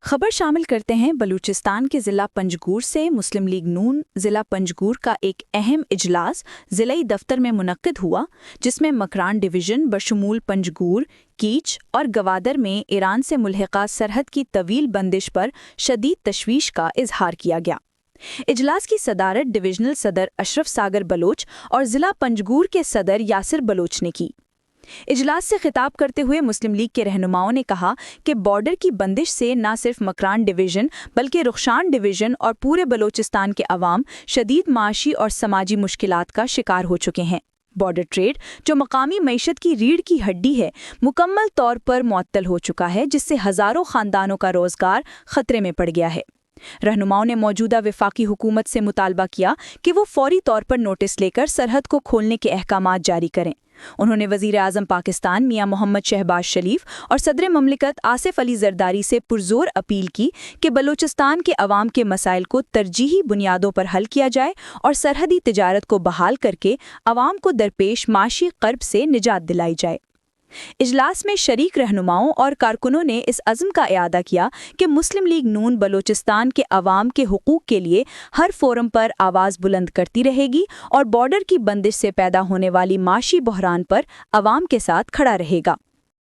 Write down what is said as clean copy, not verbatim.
خبر شامل کرتے ہیں بلوچستان کے ضلع پنجگور سے۔ مسلم لیگ نون ضلع پنجگور کا ایک اہم اجلاس ضلعی دفتر میں منعقد ہوا، جس میں مکران ڈویژن بشمول پنجگور، کیچ اور گوادر میں ایران سے ملحقہ سرحد کی طویل بندش پر شدید تشویش کا اظہار کیا گیا۔ اجلاس کی صدارت ڈویژنل صدر اشرف ساگر بلوچ اور ضلع پنجگور کے صدر یاسر بلوچ نے کی۔ اجلاس سے خطاب کرتے ہوئے مسلم لیگ کے رہنماؤں نے کہا کہ بارڈر کی بندش سے نہ صرف مکران ڈویژن بلکہ رخشان ڈویژن اور پورے بلوچستان کے عوام شدید معاشی اور سماجی مشکلات کا شکار ہو چکے ہیں۔ بارڈر ٹریڈ، جو مقامی معیشت کی ریڑھ کی ہڈی ہے، مکمل طور پر معطل ہو چکا ہے، جس سے ہزاروں خاندانوں کا روزگار خطرے میں پڑ گیا ہے۔ رہنماؤں نے موجودہ وفاقی حکومت سے مطالبہ کیا کہ وہ فوری طور پر نوٹس لے کر سرحد کو کھولنے کے احکامات جاری کریں۔ انہوں نے وزیر اعظم پاکستان میاں محمد شہباز شریف اور صدر مملکت آصف علی زرداری سے پرزور اپیل کی کہ بلوچستان کے عوام کے مسائل کو ترجیحی بنیادوں پر حل کیا جائے اور سرحدی تجارت کو بحال کر کے عوام کو درپیش معاشی کرب سے نجات دلائی جائے۔ اجلاس میں شریک رہنماؤں اور کارکنوں نے اس عزم کا اعادہ کیا کہ مسلم لیگ نون بلوچستان کے عوام کے حقوق کے لیے ہر فورم پر آواز بلند کرتی رہے گی اور بارڈر کی بندش سے پیدا ہونے والی معاشی بحران پر عوام کے ساتھ کھڑا رہے گا۔